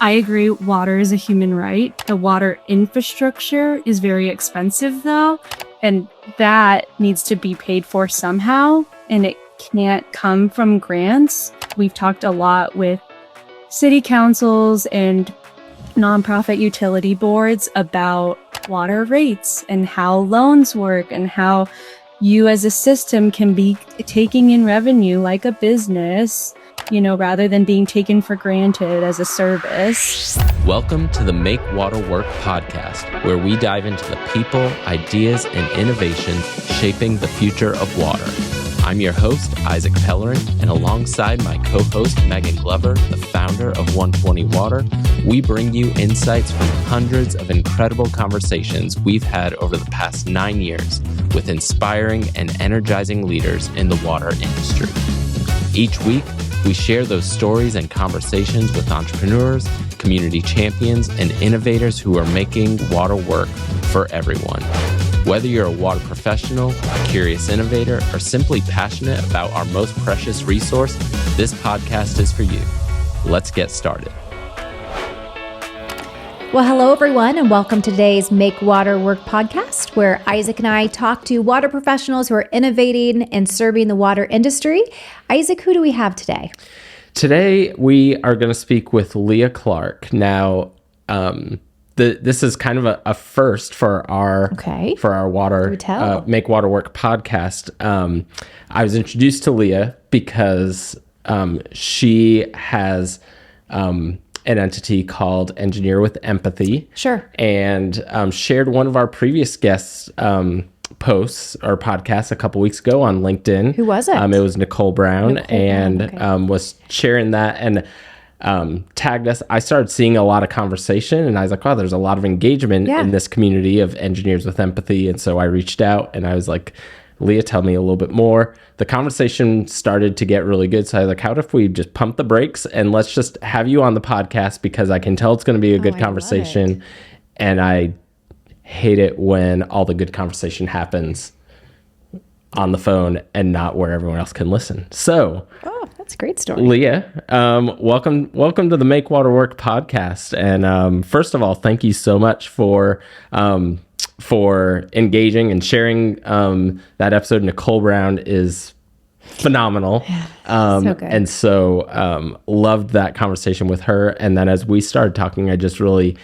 I agree. Water is a human right. The water infrastructure is very expensive, though, and that needs to be paid for somehow, and it can't come from grants. We've talked a lot with city councils and nonprofit utility boards about water rates and how loans work and how you as a system can be taking in revenue like a business, rather than being taken for granted as a service. Welcome to the Make Water Work podcast, where we dive into the people, ideas, and innovations shaping the future of water. I'm your host, Isaac Pellerin, and alongside my co-host, Megan Glover, the founder of 120 Water, we bring you insights from hundreds of incredible conversations we've had over the past 9 years with inspiring and energizing leaders in the water industry. Each week, we share those stories and conversations with entrepreneurs, community champions, and innovators who are making water work for everyone. Whether you're a water professional, a curious innovator, or simply passionate about our most precious resource, this podcast is for you. Let's get started. Well, hello, everyone, and welcome to today's Make Water Work podcast, where Isaac and I talk to water professionals who are innovating and serving the water industry. Isaac, who do we have today? Today, we are going to speak with Lia Clark. Now, this is kind of a first for our water Make Water Work podcast. I was introduced to Lia because she has an entity called Engineer with Empathy. Sure. And shared one of our previous guests' posts or podcasts a couple weeks ago on LinkedIn. Who was it? It was Nicole Brown, was sharing that and tagged us. I started seeing a lot of conversation, and I was like, wow, there's a lot of engagement in this community of Engineers with Empathy. And so I reached out and I was like, Lia, tell me a little bit more. The conversation started to get really good. So I was like, how if we just pump the brakes and let's just have you on the podcast, because I can tell it's going to be a good conversation. And I hate it when all the good conversation happens on the phone and not where everyone else can listen. So, that's a great story. Lia, welcome to the Make Water Work podcast. And first of all, thank you so much for engaging and sharing that episode. Nicole Brown is phenomenal. So good. And so loved that conversation with her. And then as we started talking, I just really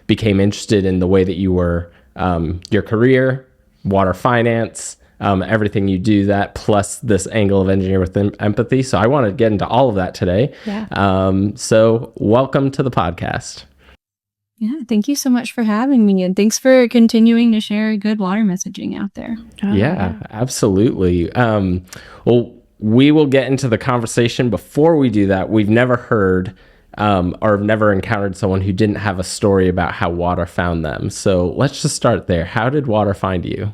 became interested in the way that you were, your career, water finance, everything you do, that plus this angle of Engineer with Empathy. So I want to get into all of that today. Yeah. So welcome to the podcast. Yeah, thank you so much for having me, and thanks for continuing to share good water messaging out there. Yeah, absolutely. Well, we will get into the conversation. Before we do that, we've never heard or never encountered someone who didn't have a story about how water found them. So let's just start there. How did water find you?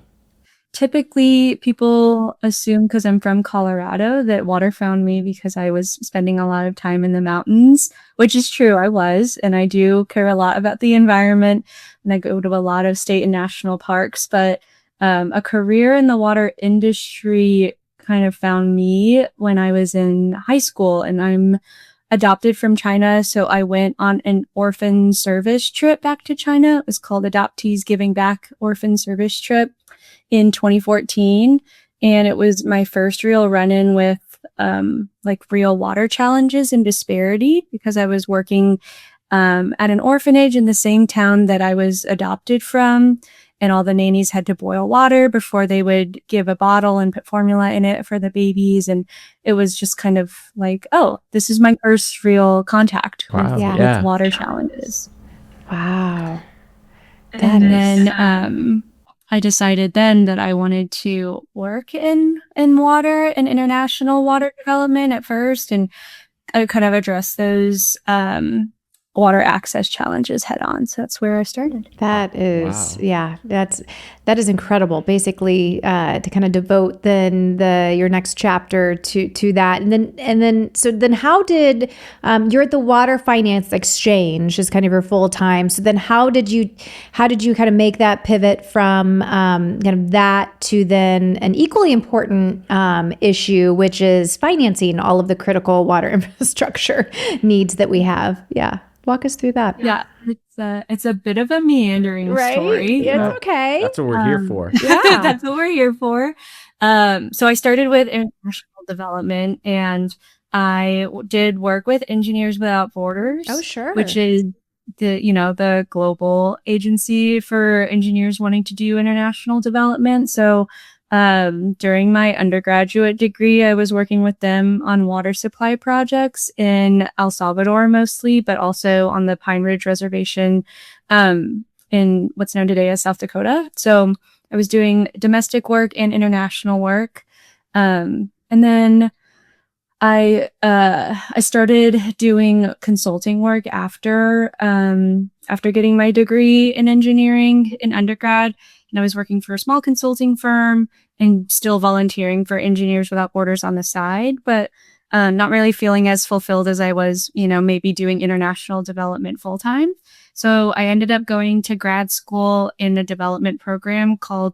Typically, people assume because I'm from Colorado that water found me because I was spending a lot of time in the mountains, which is true. I was, and I do care a lot about the environment, and I go to a lot of state and national parks. But a career in the water industry kind of found me when I was in high school, and I'm adopted from China. So I went on an orphan service trip back to China. It was called Adoptees Giving Back Orphan Service Trip in 2014. And it was my first real run-in with real water challenges and disparity, because I was working at an orphanage in the same town that I was adopted from. And all the nannies had to boil water before they would give a bottle and put formula in it for the babies. And it was just kind of like, oh, this is my first real contact with water challenges. Wow. I decided then that I wanted to work in water and international water development at first, and I kind of address those water access challenges head on. So that's where I started. That is, that is incredible. Basically, to kind of devote then your next chapter to that, and then how did you're at the Water Finance Exchange is kind of your full time. So then how did you kind of make that pivot from kind of that to then an equally important issue, which is financing all of the critical water infrastructure needs that we have? Yeah. Walk us through that. Yeah, it's a bit of a meandering story. It's okay. That's what we're here for. Yeah. That's what we're here for. So I started with international development, and I did work with Engineers Without Borders. Oh, sure. Which is the global agency for engineers wanting to do international development. So during my undergraduate degree, I was working with them on water supply projects in El Salvador mostly, but also on the Pine Ridge Reservation in what's known today as South Dakota. So I was doing domestic work and international work. And then I started doing consulting work after getting my degree in engineering in undergrad, and I was working for a small consulting firm and still volunteering for Engineers Without Borders on the side, but not really feeling as fulfilled as I was, maybe doing international development full time. So I ended up going to grad school in a development program called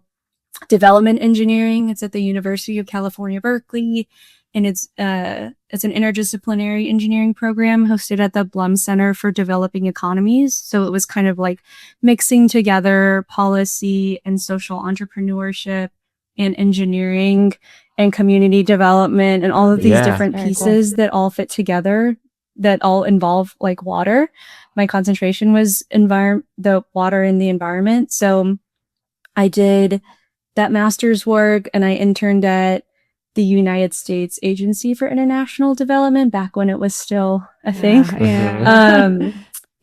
Development Engineering. It's at the University of California, Berkeley. And it's an interdisciplinary engineering program hosted at the Blum Center for Developing Economies. So it was kind of like mixing together policy and social entrepreneurship and engineering and community development and all of these different pieces that all fit together, that all involve like water. My concentration was the water in the environment. So I did that master's work, and I interned at the United States Agency for International Development back when it was still a thing.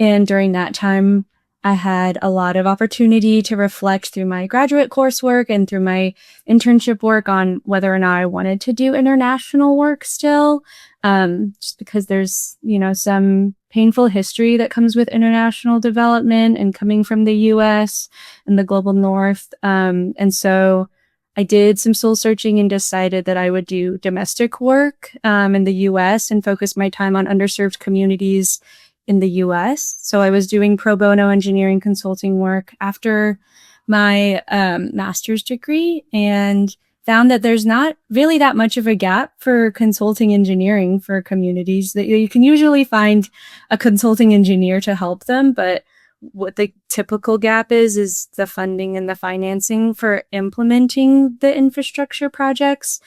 And during that time, I had a lot of opportunity to reflect through my graduate coursework and through my internship work on whether or not I wanted to do international work still, just because there's, some painful history that comes with international development and coming from the US and the global north. And so I did some soul searching and decided that I would do domestic work in the US and focus my time on underserved communities in the US. So I was doing pro bono engineering consulting work after my master's degree, and found that there's not really that much of a gap for consulting engineering for communities. That you can usually find a consulting engineer to help them, but what the typical gap is the funding and the financing for implementing the infrastructure projects.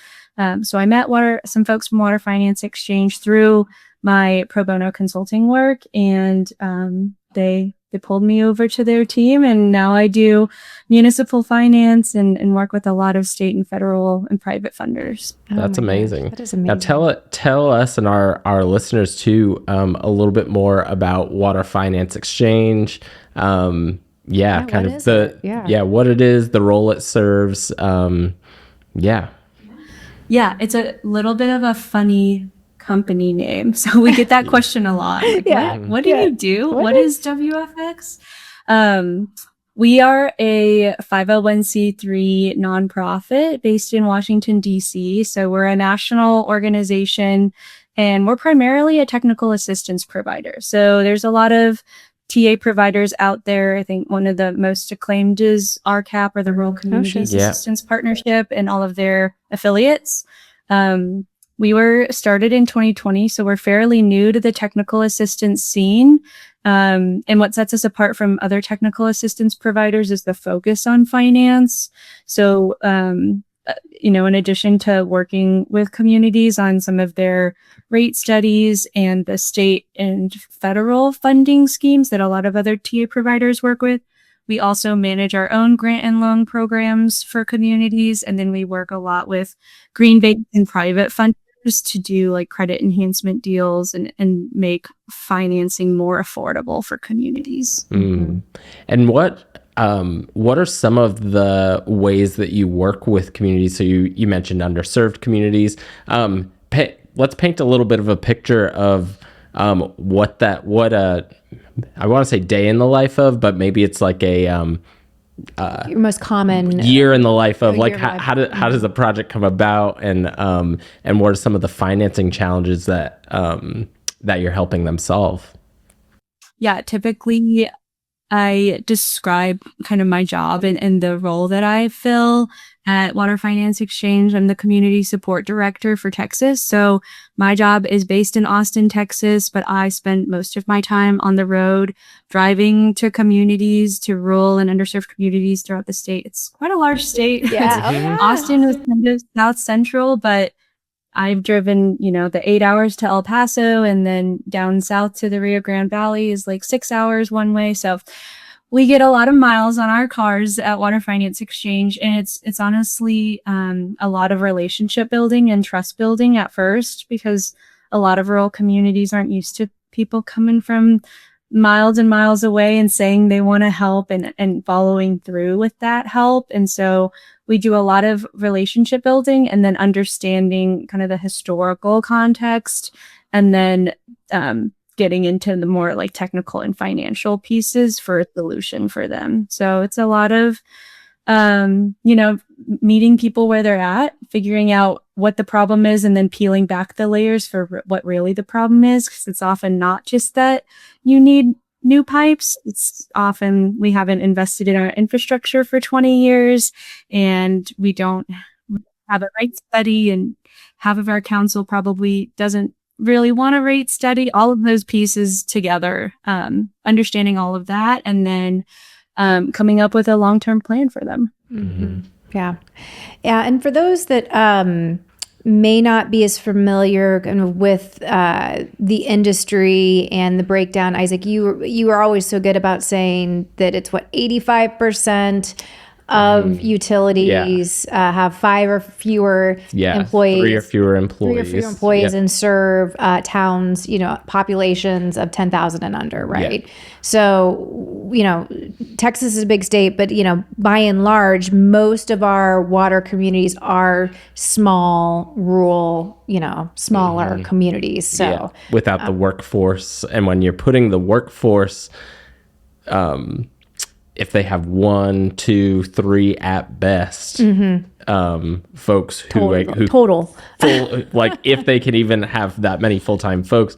So I met some folks from Water Finance Exchange through my pro bono consulting work, and they pulled me over to their team, and now I do municipal finance and work with a lot of state and federal and private funders. That's amazing. That is amazing. Now tell us and our listeners too a little bit more about Water Finance Exchange. What it is, the role it serves. Yeah, it's a little bit of a funny company name. So we get that question a lot. Like, what do you do? What is WFX? We are a 501c3 nonprofit based in Washington, D.C. So we're a national organization, and we're primarily a technical assistance provider. So there's a lot of TA providers out there. I think one of the most acclaimed is RCAP, or the Rural Communities Assistance Partnership, and all of their affiliates. We were started in 2020, so we're fairly new to the technical assistance scene. And what sets us apart from other technical assistance providers is the focus on finance. So, in addition to working with communities on some of their rate studies and the state and federal funding schemes that a lot of other TA providers work with, we also manage our own grant and loan programs for communities. And then we work a lot with green-based and private funders to do like credit enhancement deals and make financing more affordable for communities. Mm. And what are some of the ways that you work with communities? So you mentioned underserved communities. Let's paint a little bit of a picture of what I want to say day in the life of, but maybe it's like a your most common year in the life of, like how does a project come about, and what are some of the financing challenges that you're helping them solve? Yeah, typically I describe kind of my job and the role that I fill at Water Finance Exchange. I'm the community support director for Texas. So my job is based in Austin, Texas, but I spend most of my time on the road driving to communities, to rural and underserved communities throughout the state. It's quite a large state. Yeah. Oh, yeah. Austin is kind of south central, but I've driven, the 8 hours to El Paso, and then down south to the Rio Grande Valley is like 6 hours one way. So we get a lot of miles on our cars at Water Finance Exchange, and it's honestly a lot of relationship building and trust building at first, because a lot of rural communities aren't used to people coming from miles and miles away and saying they want to help and following through with that help. And so we do a lot of relationship building and then understanding kind of the historical context, and then getting into the more like technical and financial pieces for a solution for them. So it's a lot of, meeting people where they're at, figuring out what the problem is, and then peeling back the layers for what really the problem is. Because it's often not just that you need new pipes. It's often we haven't invested in our infrastructure for 20 years and we don't have a rate study, and half of our council probably doesn't really want a rate study. All of those pieces together, understanding all of that, and then coming up with a long-term plan for them. Mm-hmm. Yeah. And for those that may not be as familiar kind of with the industry and the breakdown, Isaac, you are always so good about saying that it's 85% of utilities have 5 or fewer employees. 3 or fewer employees. And serve towns, populations of 10,000 and under, right? Yeah. So, Texas is a big state, but, by and large, most of our water communities are small, rural, smaller communities. So without the workforce. And when you're putting the workforce, if they have 1, 2, 3 at best, folks who total full, like if they can even have that many full-time folks,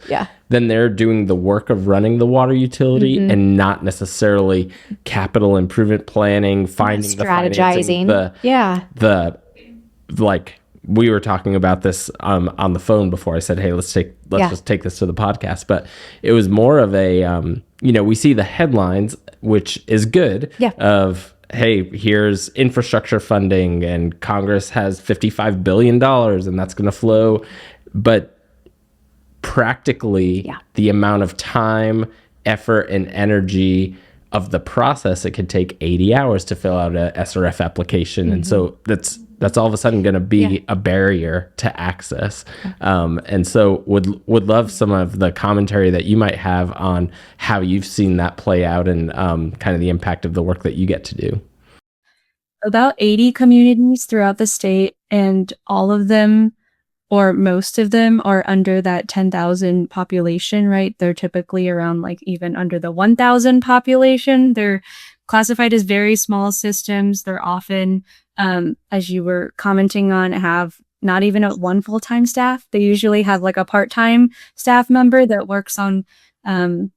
then they're doing the work of running the water utility and not necessarily capital improvement planning, finding strategizing, the like we were talking about this on the phone before. I said, hey, let's just take this to the podcast. But it was more of a, we see the headlines, which is good, of, hey, here's infrastructure funding and Congress has $55 billion and that's going to flow. But practically the amount of time, effort, and energy of the process, it could take 80 hours to fill out a SRF application. And so that's all of a sudden going to be a barrier to access. And so would love some of the commentary that you might have on how you've seen that play out and kind of the impact of the work that you get to do. About 80 communities throughout the state, and all of them, or most of them, are under that 10,000 population, right? They're typically around like even under the 1,000 population. They're classified as very small systems. They're often, as you were commenting on, have not even one full-time staff. They usually have like a part-time staff member that works on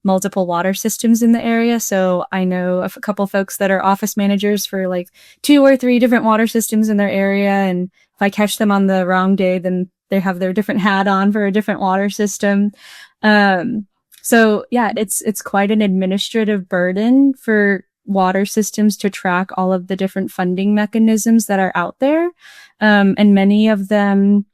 multiple water systems in the area. So I know of a couple folks that are office managers for like 2 or 3 different water systems in their area. And if I catch them on the wrong day, then they have their different hat on for a different water system. So yeah, it's quite an administrative burden for water systems to track all of the different funding mechanisms that are out there. And many of them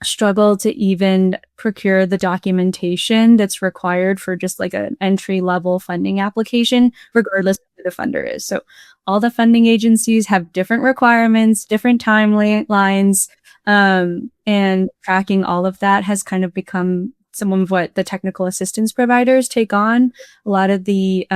struggle to even procure the documentation that's required for just like an entry-level funding application, regardless of who the funder is. So all the funding agencies have different requirements, different timelines, and tracking all of that has kind of become some of what the technical assistance providers take on. A lot of the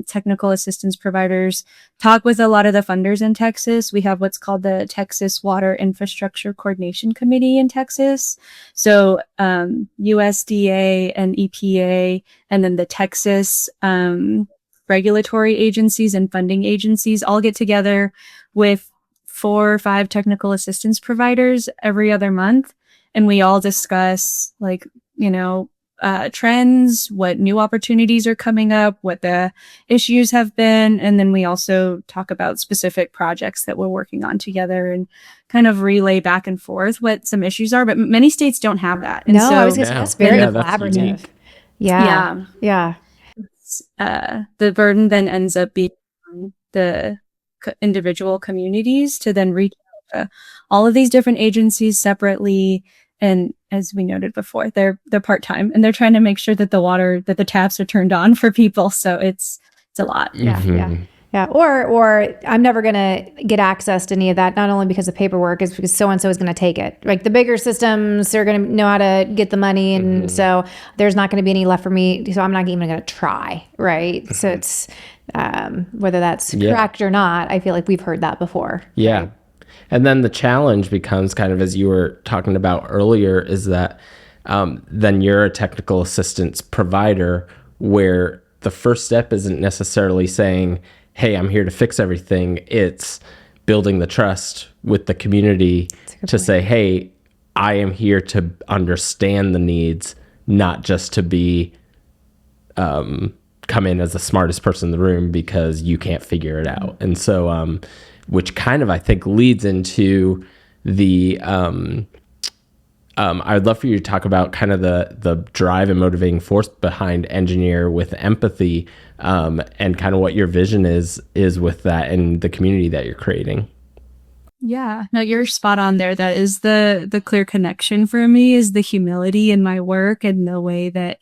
technical assistance providers talk with a lot of the funders in Texas. We have what's called the Texas Water Infrastructure Coordination Committee in Texas. So USDA and EPA, and then the Texas regulatory agencies and funding agencies all get together with 4 or 5 technical assistance providers every other month. And we all discuss like, trends, what new opportunities are coming up, what the issues have been. And then we also talk about specific projects that we're working on together and kind of relay back and forth what some issues are. But many states don't have that. And No, so I was going to say that's very collaborative. unique. Yeah. Yeah. The burden then ends up being on the individual communities to then reach out to all of these different agencies separately. And as we noted before, they're part-time and they're trying to make sure that the taps are turned on for people. So it's a lot. Yeah. Or I'm never going to get access to any of that, not only because of paperwork, is because so-and-so is going to take it. Like the bigger systems are going to know how to get the money. And so there's not going to be any left for me. So I'm not even going to try. Right. So it's, whether that's correct or not, I feel like we've heard that before. Yeah. Right? And then the challenge becomes kind of, as you were talking about earlier, is that then you're a technical assistance provider where the first step isn't necessarily saying, hey, I'm here to fix everything. It's building the trust with the community to say, hey, I am here to understand the needs, not just to be come in as the smartest person in the room because you can't figure it out. And so which kind of, I think, leads into the I would love for you to talk about kind of the drive and motivating force behind Engineer with Empathy, and kind of what your vision is with that and the community that you're creating. Yeah, no, you're spot on there. That is the clear connection for me, is the humility in my work and the way that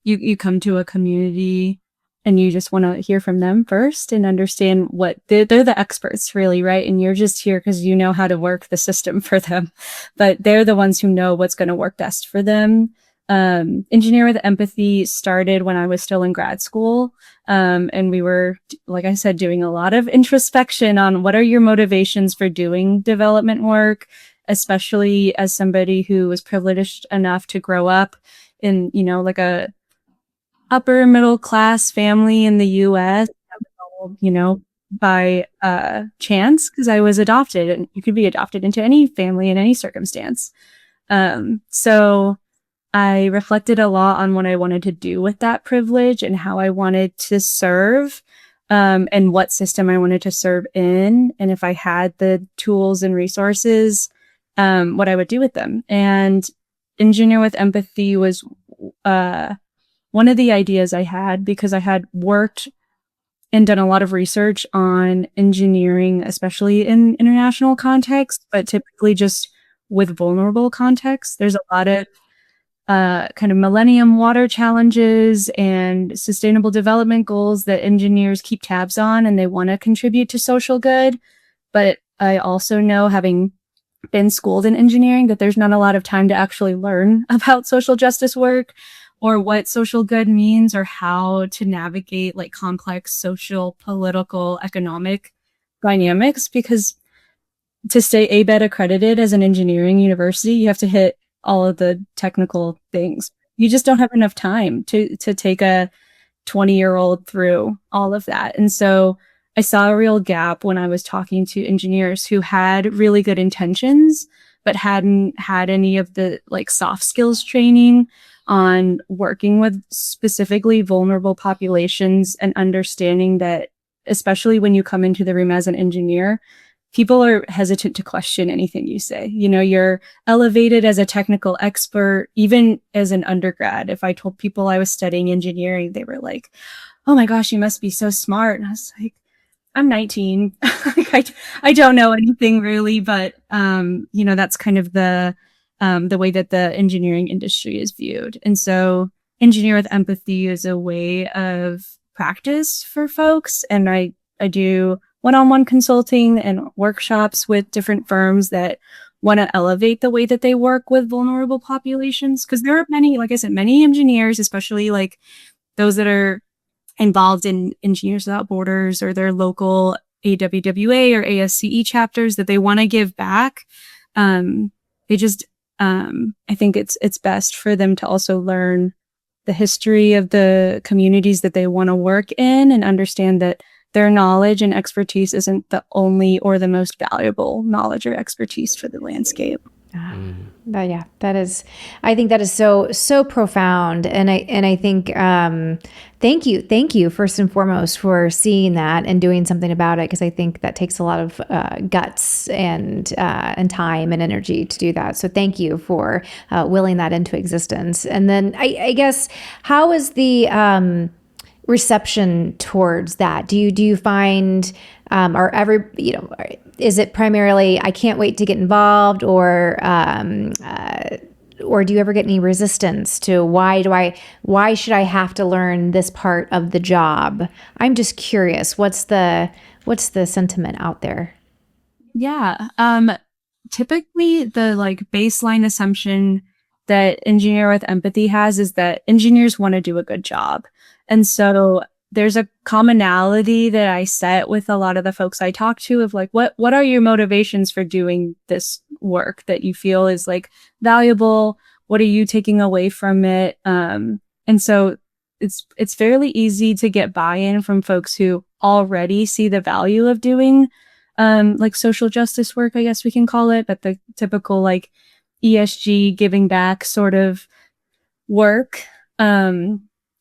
you come to a community and you just want to hear from them first and understand what they're the experts, really, right? And you're just here because you know how to work the system for them, but they're the ones who know what's going to work best for them. Engineer with Empathy started when I was still in grad school. And we were, like I said, doing a lot of introspection on what are your motivations for doing development work, especially as somebody who was privileged enough to grow up in, like a upper middle class family in the US, by chance, because I was adopted, and you could be adopted into any family in any circumstance. So I reflected a lot on what I wanted to do with that privilege and how I wanted to serve, and what system I wanted to serve in, and if I had the tools and resources, what I would do with them. And Engineer with Empathy was one of the ideas I had, because I had worked and done a lot of research on engineering, especially in international context, but typically just with vulnerable contexts. There's a lot of kind of millennium water challenges and sustainable development goals that engineers keep tabs on, and they want to contribute to social good. But I also know, having been schooled in engineering, that there's not a lot of time to actually learn about social justice work or what social good means or how to navigate like complex social, political, economic dynamics. Because to stay ABET accredited as an engineering university, you have to hit all of the technical things. You just don't have enough time to take a 20-year-old through all of that. And so I saw a real gap when I was talking to engineers who had really good intentions, but hadn't had any of the like soft skills training on working with specifically vulnerable populations, and understanding that, especially when you come into the room as an engineer, people are hesitant to question anything you say. You're elevated as a technical expert, even as an undergrad. If I told people I was studying engineering, they were like, oh my gosh, you must be so smart. And I was like, I'm 19. I don't know anything really, but, that's kind of the way that the engineering industry is viewed. And so Engineer with Empathy is a way of practice for folks. And I do one-on-one consulting and workshops with different firms that want to elevate the way that they work with vulnerable populations. Because there are many, like I said, many engineers, especially like those that are involved in Engineers Without Borders or their local AWWA or ASCE chapters, that they want to give back. They just, I think it's best for them to also learn the history of the communities that they want to work in, and understand that their knowledge and expertise isn't the only or the most valuable knowledge or expertise for the landscape. But yeah, I think that is so profound, and I think thank you first and foremost for seeing that and doing something about it, because I think that takes a lot of guts and time and energy to do that. So thank you for willing that into existence. And then I guess, how is the reception towards that? Do you find, is it primarily, I can't wait to get involved, or do you ever get any resistance to why should I have to learn this part of the job? I'm just curious, what's the sentiment out there? Yeah. Typically the like baseline assumption that Engineer with Empathy has is that engineers want to do a good job. And so there's a commonality that I set with a lot of the folks I talk to of like, what are your motivations for doing this work that you feel is like valuable? What are you taking away from it? And so it's fairly easy to get buy-in from folks who already see the value of doing like social justice work, I guess we can call it, but the typical like ESG giving back sort of work.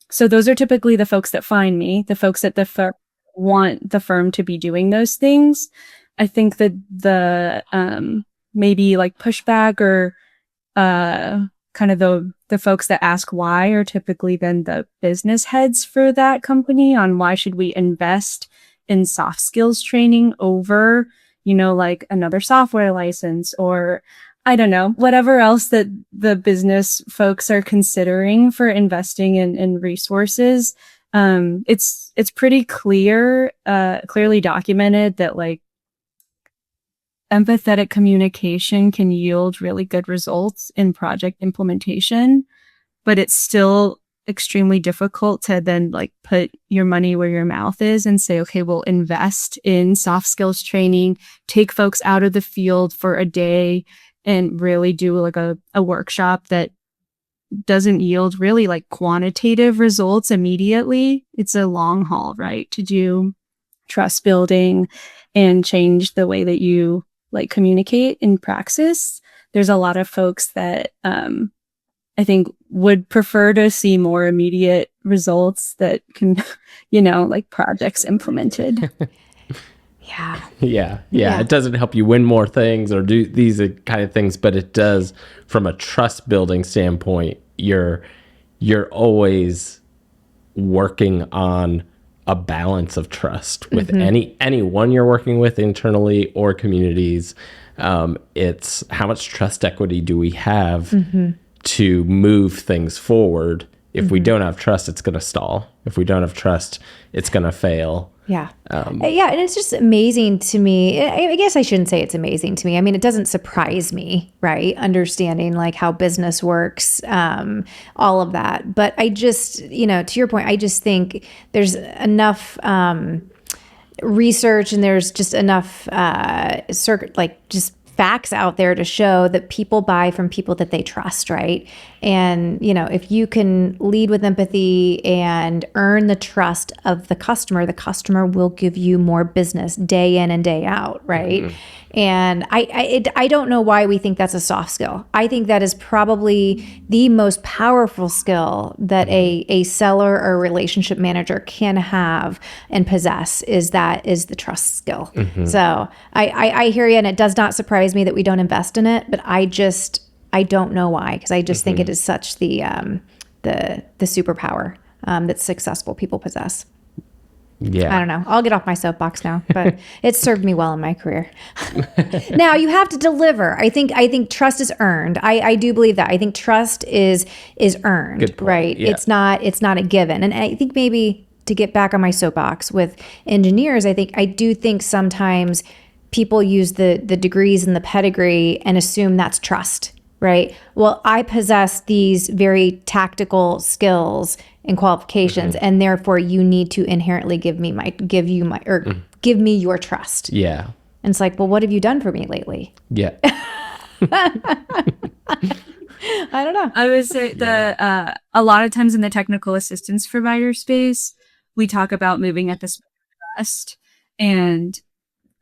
So those are typically the folks that find me, the folks that want the firm to be doing those things. I think that the maybe like pushback or kind of the folks that ask why are typically then the business heads for that company on why should we invest in soft skills training over, like another software license, or I don't know, whatever else that the business folks are considering for investing in resources. It's pretty clearly documented that like empathetic communication can yield really good results in project implementation, but it's still extremely difficult to then like put your money where your mouth is and say, okay, we'll invest in soft skills training, take folks out of the field for a day and really do like a workshop that doesn't yield really like quantitative results immediately. It's a long haul, right? To do trust building and change the way that you like communicate in praxis. There's a lot of folks that I think would prefer to see more immediate results that can, like projects implemented. Yeah. Yeah. It doesn't help you win more things or do these kind of things, but it does from a trust building standpoint. You're always working on a balance of trust with anyone you're working with internally or communities. It's how much trust equity do we have to move things forward. If we don't have trust, it's going to stall. If we don't have trust, it's going to fail. Yeah. And it's just amazing to me. I guess I shouldn't say it's amazing to me. I mean, it doesn't surprise me, right? Understanding like how business works, all of that. But I just, to your point, I just think there's enough research and there's just enough just facts out there to show that people buy from people that they trust, right? And, if you can lead with empathy and earn the trust of the customer will give you more business day in and day out, right? And I don't know why we think that's a soft skill. I think that is probably the most powerful skill that a seller or relationship manager can have and possess is the trust skill. So I hear you, and it does not surprise me that we don't invest in it, but I don't know why, because I just think it is such the superpower that successful people possess. Yeah. I don't know. I'll get off my soapbox now, but it's served me well in my career. Now you have to deliver. I think trust is earned. I do believe that. I think trust is earned, Good point. right? Yeah. It's not a given. And I think maybe to get back on my soapbox with engineers, I do think sometimes people use the degrees and the pedigree and assume that's trust, right? Well, I possess these very tactical skills and qualifications, and therefore you need to inherently give me your trust. Yeah. And it's like, well, what have you done for me lately? Yeah. I don't know. I would say a lot of times in the technical assistance provider space, we talk about moving at the speed of trust and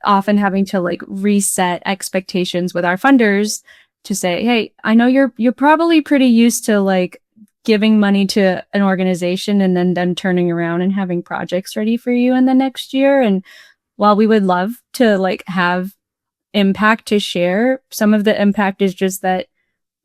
often having to like reset expectations with our funders to say, hey, I know you're probably pretty used to like giving money to an organization and then them turning around and having projects ready for you in the next year. And while we would love to like have impact to share, some of the impact is just that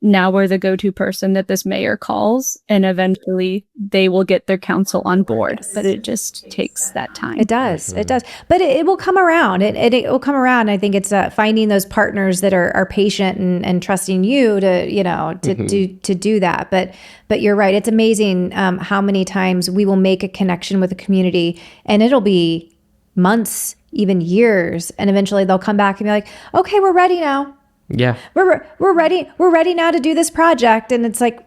now we're the go-to person that this mayor calls, and eventually they will get their council on board. Yes. But it just takes that time. It does. It does. But it will come around. It will come around. I think it's finding those partners that are patient and trusting you to, you know, to do that. But you're right. It's amazing how many times we will make a connection with a community, and it'll be months, even years, and eventually they'll come back and be like, okay, we're ready now. Yeah. We're ready. We're ready now to do this project. And it's like,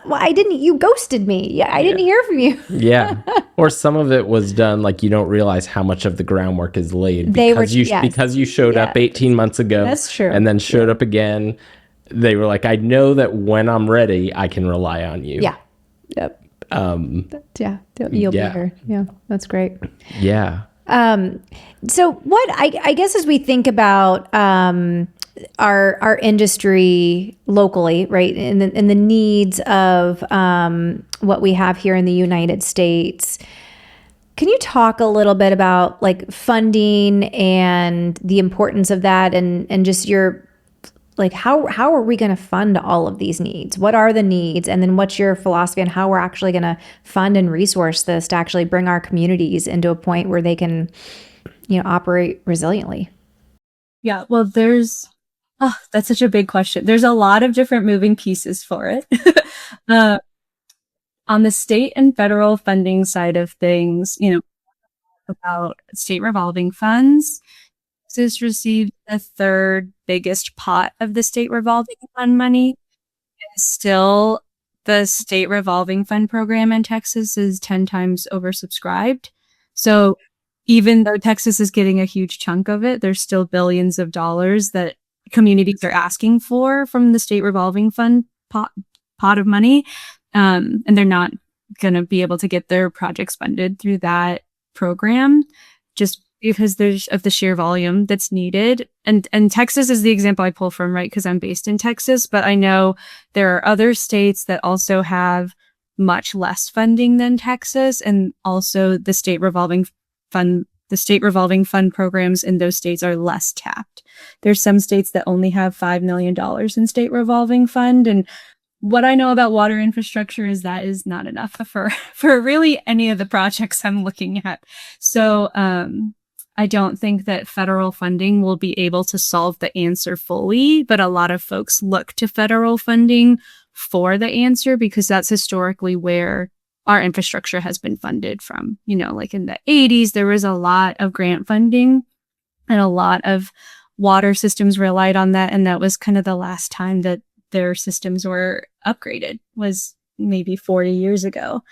well, you ghosted me. Yeah, I didn't hear from you. Yeah. Or some of it was done like you don't realize how much of the groundwork is laid because you showed up 18 months ago. That's true. And then showed up again. They were like, I know that when I'm ready, I can rely on you. Yeah. Yep. You'll be here. Yeah. That's great. Yeah. So what I guess as we think about our industry locally, right, and the needs of what we have here in the United States, can you talk a little bit about like funding and the importance of that, and just your like how are we going to fund all of these needs? What are the needs, and then what's your philosophy on how we're actually going to fund and resource this to actually bring our communities into a point where they can, you know, operate resiliently? Yeah, well, that's such a big question. There's a lot of different moving pieces for it. On the state and federal funding side of things, you know, about state revolving funds, Texas received the third biggest pot of the state revolving fund money. Still, the state revolving fund program in Texas is 10 times oversubscribed. So even though Texas is getting a huge chunk of it, there's still billions of dollars that communities are asking for from the state revolving fund pot of money. And they're not going to be able to get their projects funded through that program just because there's of the sheer volume that's needed. And Texas is the example I pull from, right? Because I'm based in Texas, but I know there are other states that also have much less funding than Texas, and also the state revolving fund programs in those states are less tapped. There's some states that only have $5 million in state revolving fund. And what I know about water infrastructure is that is not enough for really any of the projects I'm looking at. So I don't think that federal funding will be able to solve the answer fully, but a lot of folks look to federal funding for the answer because that's historically where our infrastructure has been funded from. You know, like in the 80s, there was a lot of grant funding and a lot of water systems relied on that. And that was kind of the last time that their systems were upgraded, was maybe 40 years ago.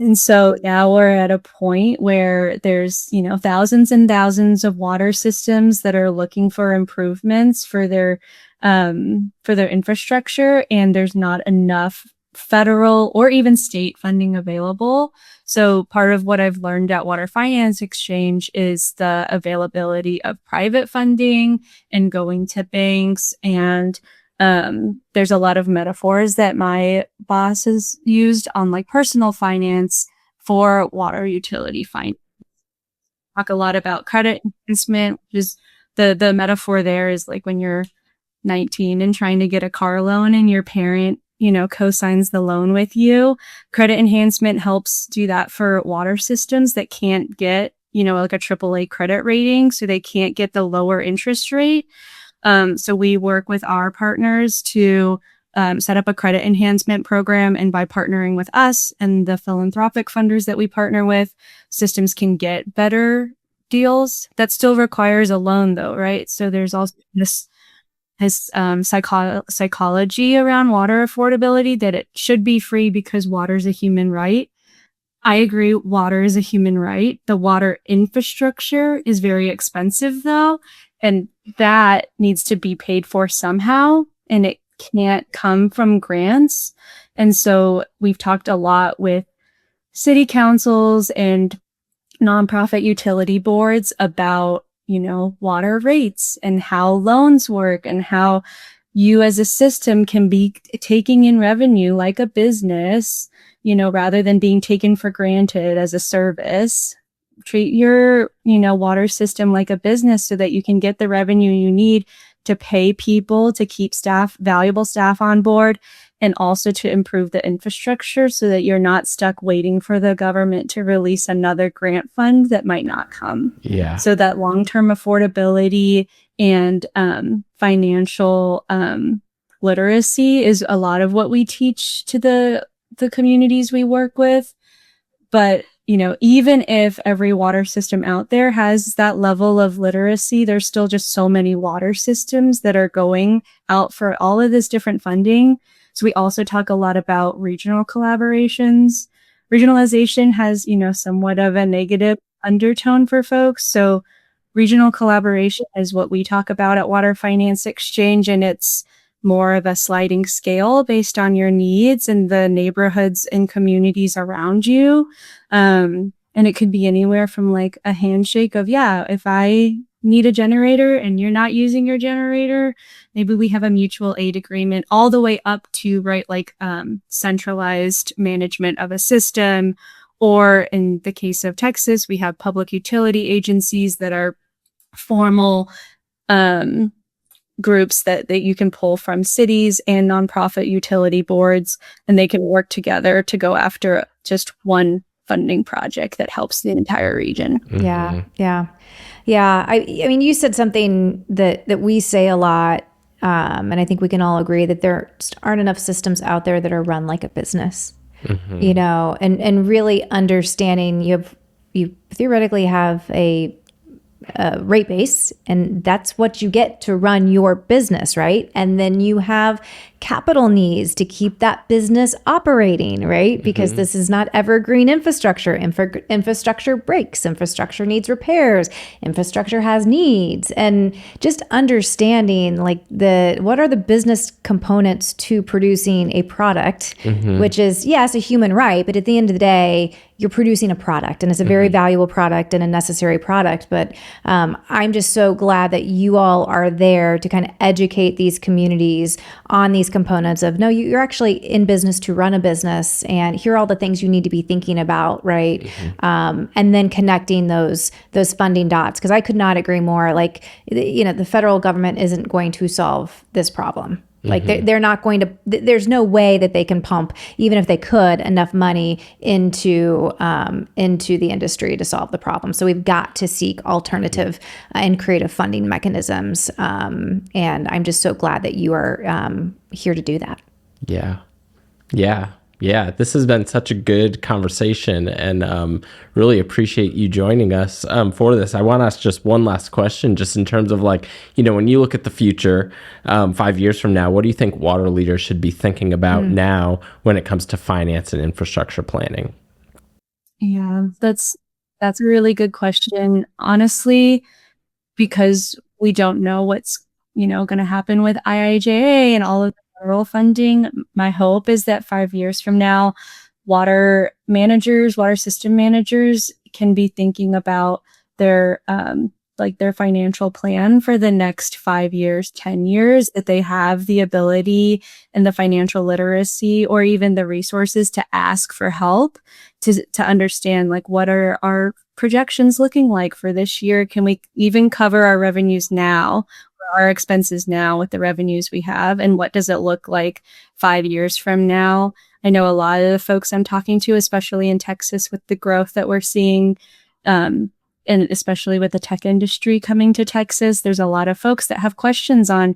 And so now we're at a point where there's, you know, thousands and thousands of water systems that are looking for improvements for their infrastructure, and there's not enough federal or even state funding available. So part of what I've learned at Water Finance Exchange is the availability of private funding and going to banks. And there's a lot of metaphors that my boss has used on like personal finance for water utility finance. Talk a lot about credit enhancement, which is the metaphor there is like when you're 19 and trying to get a car loan and your parent, you know, co-signs the loan with you. Credit enhancement helps do that for water systems that can't get, you know, like a AAA credit rating, so they can't get the lower interest rate. So we work with our partners to set up a credit enhancement program. And by partnering with us and the philanthropic funders that we partner with, systems can get better deals. That still requires a loan though, right? So there's also this psychology around water affordability that it should be free because water is a human right. I agree, water is a human right. The water infrastructure is very expensive though, and that needs to be paid for somehow, and it can't come from grants. And so we've talked a lot with city councils and nonprofit utility boards about, you know, water rates and how loans work and how you as a system can be taking in revenue like a business, rather than being taken for granted as a service. Treat your, water system like a business so that you can get the revenue you need to pay people, to keep valuable staff on board, and also to improve the infrastructure so that you're not stuck waiting for the government to release another grant fund that might not come. Yeah. So that long-term affordability and financial literacy is a lot of what we teach to the communities we work with. But even if every water system out there has that level of literacy, there's still just so many water systems that are going out for all of this different funding. So we also talk a lot about regional collaborations. Regionalization has, somewhat of a negative undertone for folks. So regional collaboration is what we talk about at Water Finance Exchange, and it's more of a sliding scale based on your needs and the neighborhoods and communities around you. And it could be anywhere from like a handshake of, if I need a generator and you're not using your generator, maybe we have a mutual aid agreement, all the way up to, centralized management of a system. Or in the case of Texas, we have public utility agencies that are formal groups that you can pull from cities and nonprofit utility boards, and they can work together to go after just one funding project that helps the entire region. Yeah. I mean, you said something that we say a lot, and I think we can all agree that there just aren't enough systems out there that are run like a business. And really understanding you theoretically have a rate base, and that's what you get to run your business, right? And then you have capital needs to keep that business operating, right? Because this is not evergreen infrastructure. Infrastructure breaks, infrastructure needs repairs, infrastructure has needs. And just understanding what are the business components to producing a product, which is, it's a human right, but at the end of the day, you're producing a product, and it's a very valuable product and a necessary product. But I'm just so glad that you all are there to kind of educate these communities on these components of, no, you're actually in business to run a business, and here are all the things you need to be thinking about, right? And then connecting those funding dots, because I could not agree more. The federal government isn't going to solve this problem. They're not going to, there's no way that they can pump, even if they could, enough money into the industry to solve the problem. So we've got to seek alternative and creative funding mechanisms. And I'm just so glad that you are here to do that. Yeah, this has been such a good conversation, and really appreciate you joining us for this. I want to ask just one last question, just in terms of when you look at the future, 5 years from now, what do you think water leaders should be thinking about now when it comes to finance and infrastructure planning? Yeah, that's a really good question. Honestly, because we don't know what's, going to happen with IIJA and all of the federal funding, my hope is that 5 years from now, water system managers can be thinking about their financial plan for the next 5 years, 10 years, that they have the ability and the financial literacy or even the resources to ask for help to understand what are our projections looking like for this year? Can we even cover our revenues now, or our expenses now with the revenues we have? And what does it look like 5 years from now? I know a lot of the folks I'm talking to, especially in Texas with the growth that we're seeing, and especially with the tech industry coming to Texas, there's a lot of folks that have questions on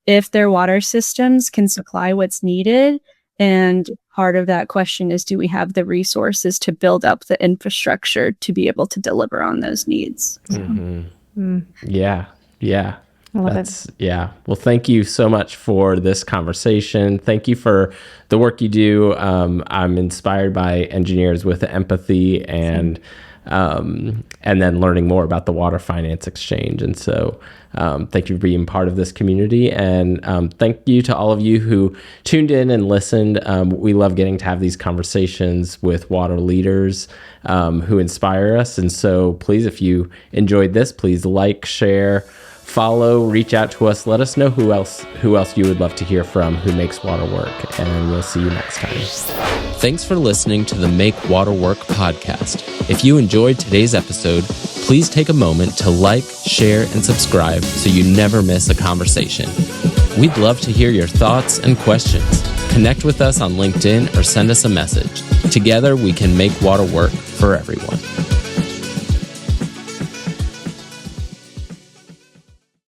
if their water systems can supply what's needed. And part of that question is, do we have the resources to build up the infrastructure to be able to deliver on those needs? Yeah. Love it. Well, thank you so much for this conversation. Thank you for the work you do. I'm inspired by engineers with empathy and then learning more about the Water Finance Exchange. And so thank you for being part of this community. And thank you to all of you who tuned in and listened. We love getting to have these conversations with water leaders who inspire us. And so please, if you enjoyed this, please like, share, follow, reach out to us. Let us know who else you would love to hear from who makes water work, and we'll see you next time. Thanks for listening to the Make Water Work podcast. If you enjoyed today's episode, please take a moment to like, share, and subscribe so you never miss a conversation. We'd love to hear your thoughts and questions. Connect with us on LinkedIn or send us a message. Together, we can make water work for everyone.